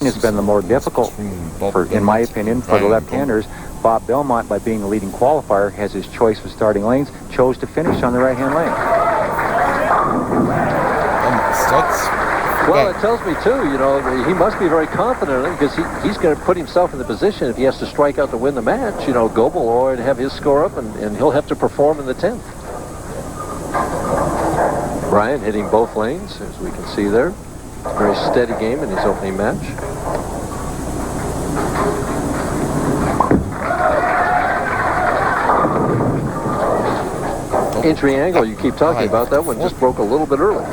has been the more difficult, in my opinion, for the left-handers. Bob Belmont, by being the leading qualifier, has his choice of starting lanes, chose to finish on the right-hand lane. Well, it tells me, too, you know, he must be very confident in it because he's going to put himself in the position if he has to strike out to win the match. You know, Goebel will already have his score up, and he'll have to perform in the 10th. Bryan hitting both lanes, as we can see there. Very steady game in his opening match. Entry angle you keep talking about, that one just broke a little bit early.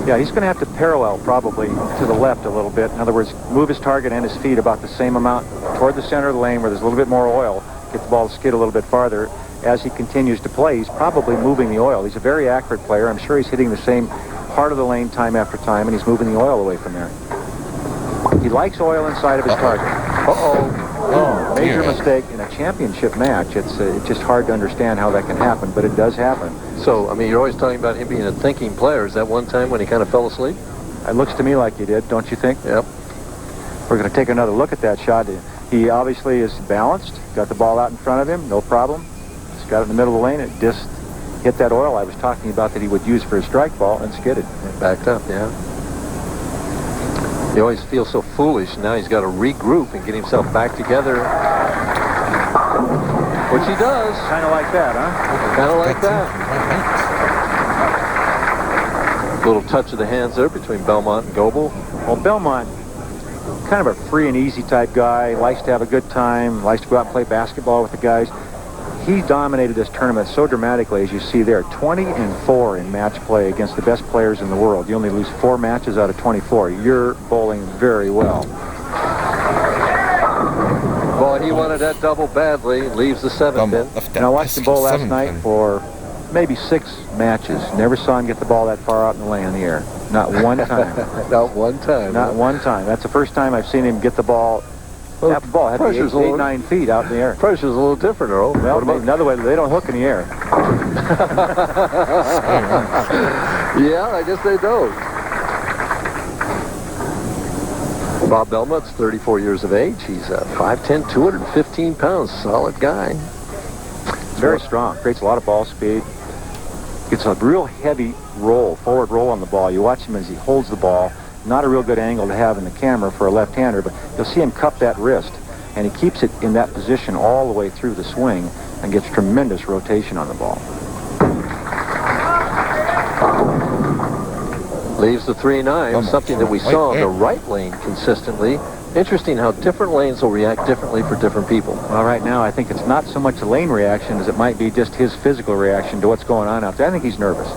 Yeah, he's going to have to parallel probably to the left a little bit. In other words, move his target and his feet about the same amount toward the center of the lane where there's a little bit more oil, get the ball to skid a little bit farther. As he continues to play, he's probably moving the oil. He's a very accurate player. I'm sure he's hitting the same part of the lane time after time, and he's moving the oil away from there. He likes oil inside of his target. Major mistake in a championship match. It's just hard to understand how that can happen, but it does happen. So, I mean, you're always talking about him being a thinking player. Is that one time when he kind of fell asleep? It looks to me like he did, don't you think? Yep. We're going to take another look at that shot. He obviously is balanced, got the ball out in front of him, no problem. Just got it in the middle of the lane. It just hit that oil I was talking about that he would use for his strike ball and skidded. It backed up, yeah. He always feels so foolish, and now he's got to regroup and get himself back together. Which he does. Kind of like that, huh? Kind of like that. Little touch of the hands there between Belmont and Goebel. Well, Belmont, kind of a free and easy type guy, likes to have a good time, likes to go out and play basketball with the guys. He dominated this tournament so dramatically, as you see there. 20-4 in match play against the best players in the world. You only lose 4 matches out of 24. You're bowling very well. Boy, he wanted that double badly. Leaves the 7th in. And I watched him bowl last night for maybe 6 matches. Never saw him get the ball that far out in the lane in the air. Not one time. Not one time. Not one time. That's the first time I've seen him get the ball. Well, that ball had to be 8-9 feet out in the air. Pressure's a little different, Earl. Well, another way, they don't hook in the air. Yeah, I guess they don't. Bob Belmont's 34 years of age. He's 5'10", 215 pounds. Solid guy. Very strong. Creates a lot of ball speed. Gets a real heavy roll, forward roll on the ball. You watch him as he holds the ball. Not a real good angle to have in the camera for a left-hander, but you'll see him cup that wrist, and he keeps it in that position all the way through the swing and gets tremendous rotation on the ball. Leaves the 3-9, something that we saw in the right lane consistently. Interesting how different lanes will react differently for different people. Well, right now, I think it's not so much a lane reaction as it might be just his physical reaction to what's going on out there. I think he's nervous.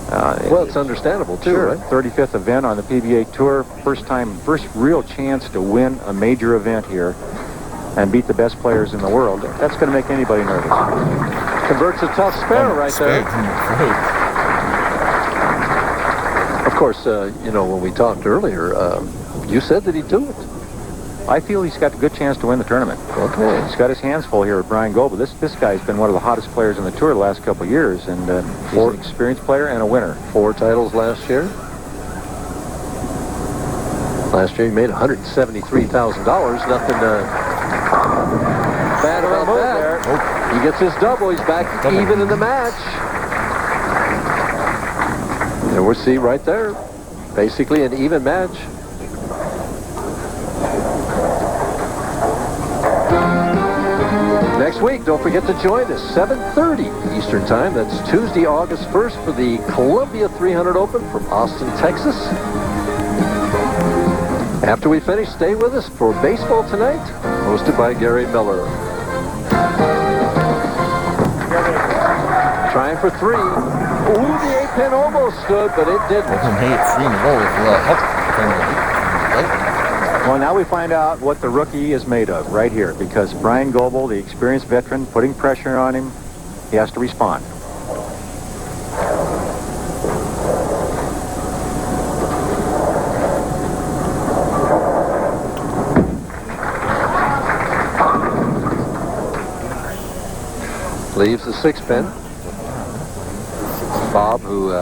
Well, it's understandable, too, sure, right? 35th event on the PBA Tour. First real chance to win a major event here and beat the best players in the world. That's going to make anybody nervous. Converts a tough spare right there. Of course, you know, when we talked earlier, you said that he'd do it. I feel he's got a good chance to win the tournament. Okay. He's got his hands full here with Bryan Goebel. This guy's been one of the hottest players in the tour the last couple of years, and he's an experienced player and a winner. 4 titles last year. Last year he made $173,000. Nothing bad about that. He gets his double. He's back even in the match. And we'll see right there. Basically an even match. Next week, don't forget to join us, 7:30 Eastern Time. That's Tuesday, August 1st for the Columbia 300 Open from Austin, Texas. After we finish, stay with us for Baseball Tonight, hosted by Gary Miller. Trying for 3. Ooh, the 8-pin almost stood, but it didn't. Well, now we find out what the rookie is made of right here, because Bryan Goebel, the experienced veteran, putting pressure on him, he has to respond. Leaves the 6-pin. Bob, who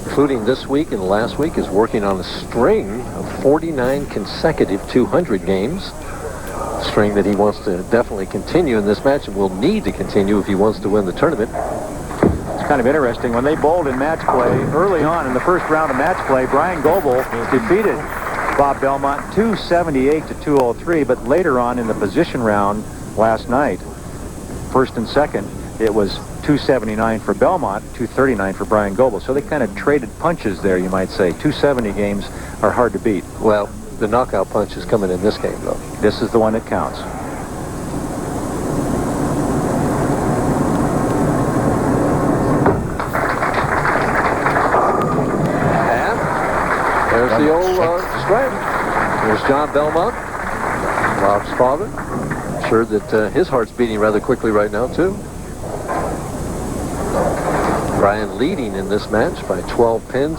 including this week and last week, is working on a string of 49 consecutive 200 games. A string that he wants to definitely continue in this match and will need to continue if he wants to win the tournament. It's kind of interesting. When they bowled in match play early on in the first round of match play, Bryan Goebel defeated Bob Belmont 278 to 203, but later on in the position round last night, first and second, it was 279 for Belmont, 239 for Bryan Goebel. So they kind of traded punches there, you might say. 270 games are hard to beat. Well, the knockout punch is coming in this game, though. This is the one that counts. There's the old strike. There's John Belmont, Bob's father. I'm sure that his heart's beating rather quickly right now, too. Bryan leading in this match by 12 pins.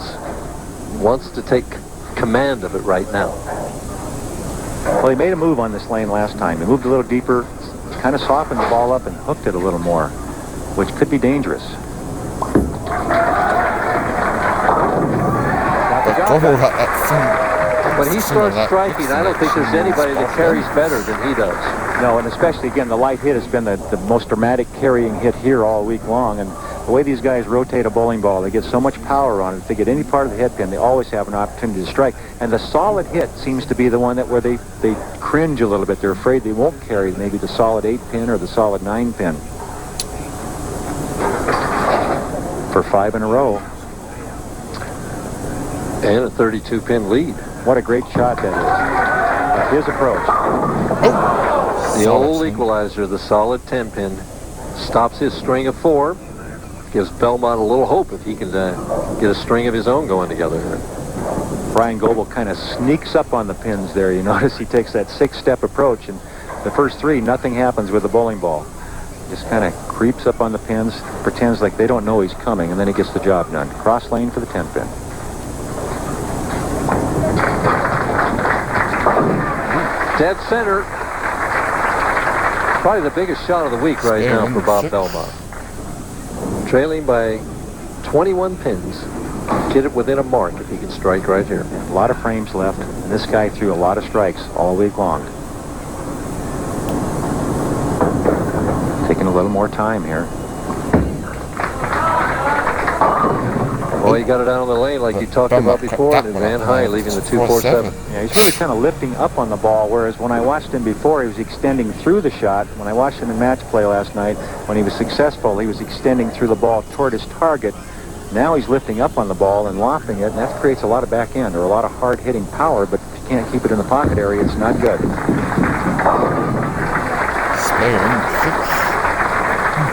Wants to take command of it right now. Well, he made a move on this lane last time. He moved a little deeper, kind of softened the ball up and hooked it a little more, which could be dangerous. When he starts striking, I don't think there's anybody that carries better than he does. No, and especially, again, the light hit has been the most dramatic carrying hit here all week long. And the way these guys rotate a bowling ball, they get so much power on it. If they get any part of the head pin, they always have an opportunity to strike. And the solid hit seems to be the one that where they cringe a little bit. They're afraid they won't carry maybe the solid 8 pin or the solid 9 pin. For 5 in a row. And a 32-pin lead. What a great shot that is. His approach. The old equalizer, the solid 10-pin, stops his string of 4. Gives Belmont a little hope if he can get a string of his own going together. Bryan Goebel kind of sneaks up on the pins there. You notice he takes that 6-step approach, and the first 3, nothing happens with the bowling ball. Just kind of creeps up on the pins, pretends like they don't know he's coming, and then he gets the job done. Cross lane for the 10-pin. Dead center. Probably the biggest shot of the week right now for Bob Belmont. Trailing by 21 pins. Get it within a mark if he can strike right here. A lot of frames left, and this guy threw a lot of strikes all week long. Taking a little more time here. Well, he got it out on the lane like you talked about before, and Van High leaving the 247. Yeah, he's really kind of lifting up on the ball, whereas when I watched him before, he was extending through the shot. When I watched him in match play last night, when he was successful, he was extending through the ball toward his target. Now he's lifting up on the ball and lofting it, and that creates a lot of back end or a lot of hard-hitting power, but if you can't keep it in the pocket area, it's not good.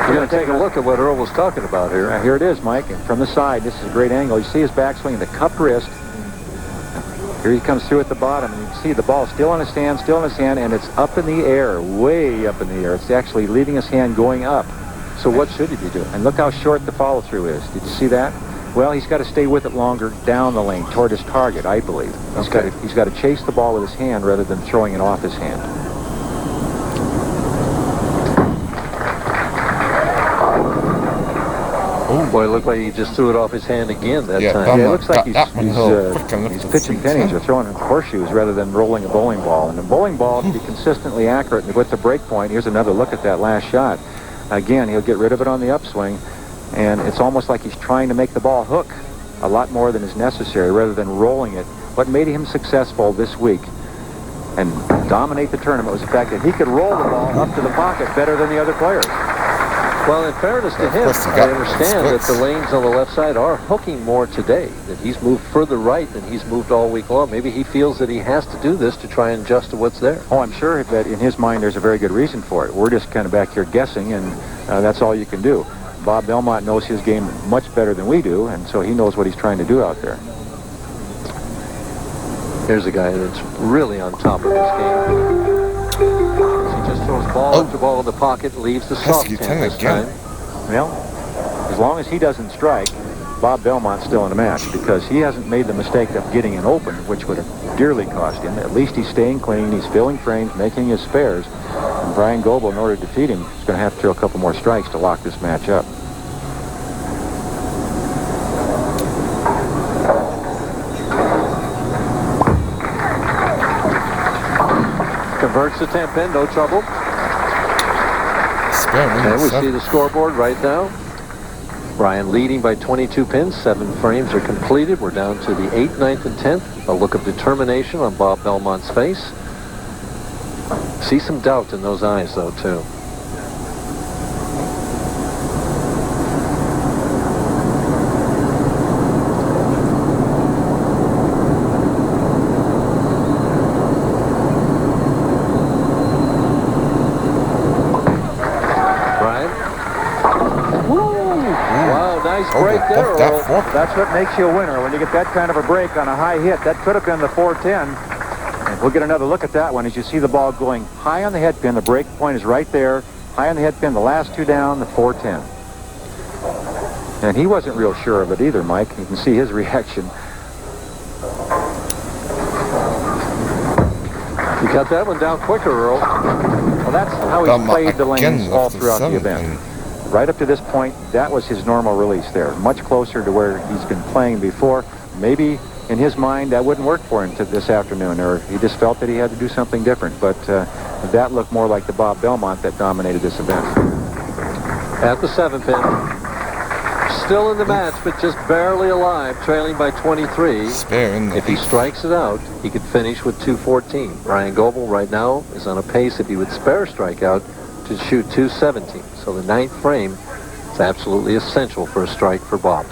We're going to take a look at what Earl was talking about here. Here it is, Mike. And from the side, this is a great angle. You see his backswing, the cupped wrist. Here he comes through at the bottom, and you can see the ball still in his hand, and it's up in the air, way up in the air. It's actually leaving his hand going up. So what should he be doing? And look how short the follow-through is. Did you see that? Well, he's got to stay with it longer down the lane toward his target, I believe. He's got to chase the ball with his hand rather than throwing it off his hand. Oh, boy, it looked like he just threw it off his hand again that time. Yeah, it looks like he's pitching pennies or throwing horseshoes rather than rolling a bowling ball. And a bowling ball, to be consistently accurate with the break point, here's another look at that last shot. Again, he'll get rid of it on the upswing, and it's almost like he's trying to make the ball hook a lot more than is necessary rather than rolling it. What made him successful this week and dominate the tournament was the fact that he could roll the ball up to the pocket better than the other players. Well, in fairness to him, I understand that the lanes on the left side are hooking more today, that he's moved further right than he's moved all week long. Maybe he feels that he has to do this to try and adjust to what's there. Oh, I'm sure that in his mind there's a very good reason for it. We're just kind of back here guessing, and that's all you can do. Bob Belmont knows his game much better than we do, and so he knows what he's trying to do out there. Here's a guy that's really on top of his game. Throws ball after ball in the pocket, leaves the soft hand this time. Well, as long as he doesn't strike, Bob Belmont's still in the match because he hasn't made the mistake of getting an open, which would have dearly cost him. At least he's staying clean, he's filling frames, making his spares. And Bryan Goebel, in order to defeat him, is going to have to throw a couple more strikes to lock this match up. Converts the 10 pin, no trouble. Sparing And we seven. see the scoreboard right now. Bryan leading by 22 pins. 7 frames are completed. We're down to the 8th, 9th, and 10th. A look of determination on Bob Belmont's face. See some doubt in those eyes, though, too. Break there, Earl. That That's what makes you a winner. When you get that kind of a break on a high hit, that could have been the 410. And we'll get another look at that one as you see the ball going high on the head pin. The break point is right there. High on the head pin, the last 2 down, the 410. And he wasn't real sure of it either, Mike. You can see his reaction. You got that one down quicker, Earl. Well, that's how he Belmont played the lanes again all left the throughout the 7 event. pin. Right up to this point, that was his normal release there. Much closer to where he's been playing before. Maybe in his mind that wouldn't work for him this afternoon, or he just felt that he had to do something different. But that looked more like the Bob Belmont that dominated this event. At the 7 pin. Still in the match, but just barely alive, trailing by 23. Sparing the If he 8th. strikes it out, he could finish with 214. Bryan Goebel right now is on a pace, if he would spare a strikeout, to shoot 217. So the 9th frame is absolutely essential for a strike for Bob.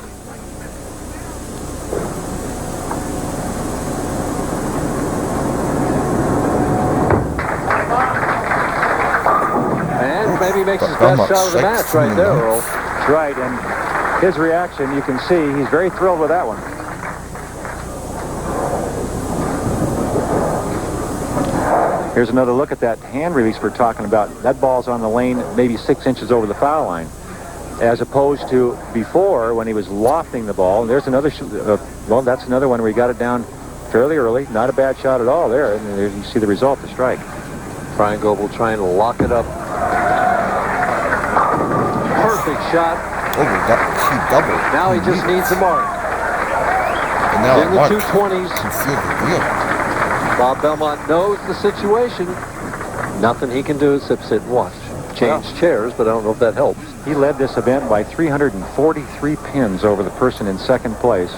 And maybe he makes his best Belmont shot of the strikes match right him there, in the Earl. That's right, and his reaction, you can see, he's very thrilled with that one. Here's another look at that hand release we're talking about. That ball's on the lane maybe 6 inches over the foul line, as opposed to before when he was lofting the ball. And there's another, well, that's another one where he got it down fairly early. Not a bad shot at all there. And there you see the result, the strike. Bryan Goebel trying to lock it up. Perfect shot. Oh, he doubled. Now he just needs a mark. And now In the Mark 220s. can seal the deal. Bob Belmont knows the situation. Nothing he can do except sit and watch. Change chairs, but I don't know if that helps. He led this event by 343 pins over the person in second place.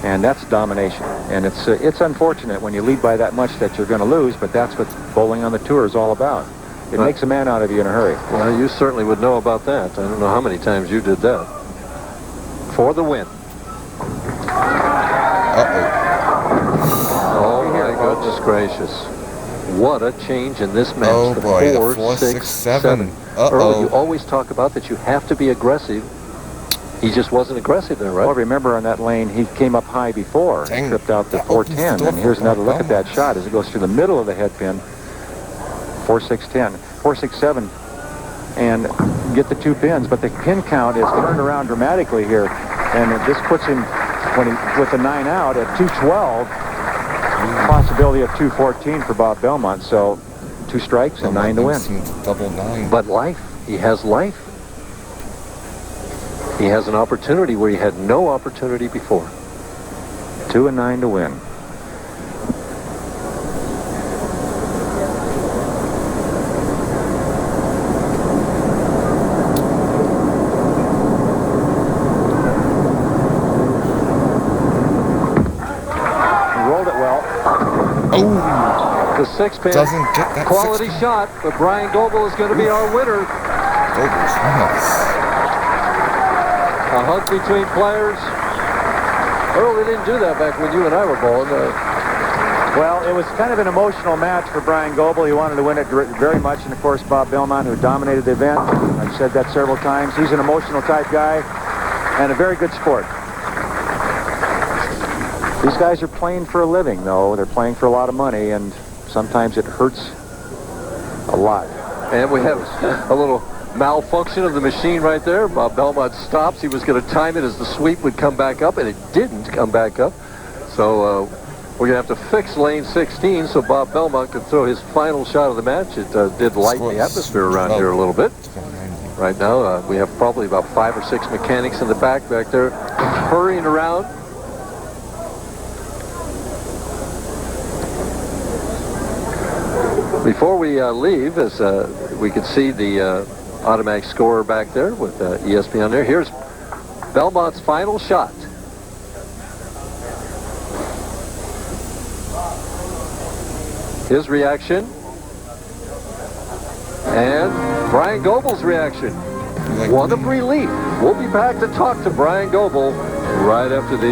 And that's domination. And it's unfortunate when you lead by that much that you're going to lose, but that's what bowling on the tour is all about. It makes a man out of you in a hurry. Well, you certainly would know about that. I don't know how many times you did that. For the win. Uh-oh. Oh, my goodness gracious. What a change in this match. Oh, The boy, the 4, 4, 6, 6, 7. Early, Uh-oh. you always talk about that you have to be aggressive. He just wasn't aggressive there, right? Well, remember on that lane, he came up high before. Dang, He tripped out the that opens the 410. door And here's for another look at that Belmont. shot as it goes through the middle of the head pin. 4-6-10. 4-6-7. And get the 2 pins. But the pin count is turned around dramatically here. And this puts him, with the 9 out, at 212. Possibility of 214 for Bob Belmont. So 2 strikes and 9 to win. Double 9. But life. He has life. He has an opportunity where he had no opportunity before. 2 and 9 to win. He rolled it well. Oh, The 6 pin. doesn't get that Quality 6 pin. shot, but Bryan Goebel is going to be our winner. Goebel's nice. A hug between players. Earl, we didn't do that back when you and I were bowling. Well, it was kind of an emotional match for Bryan Goebel. He wanted to win it very much. And, of course, Bob Belmont, who dominated the event. I've said that several times. He's an emotional type guy and a very good sport. These guys are playing for a living, though. They're playing for a lot of money, and sometimes it hurts a lot. And we have a little malfunction of the machine right there. Bob Belmont stops. He was going to time it as the sweep would come back up, and it didn't come back up. So we're going to have to fix lane 16 so Bob Belmont could throw his final shot of the match. It did lighten the atmosphere around here a little bit. Right now, we have probably about 5 or 6 mechanics in the back there hurrying around. Before we leave, as we could see the automatic scorer back there with ESPN there. Here's Belmont's final shot. His reaction. And Bryan Goebel's reaction. One of relief. We'll be back to talk to Bryan Goebel right after these.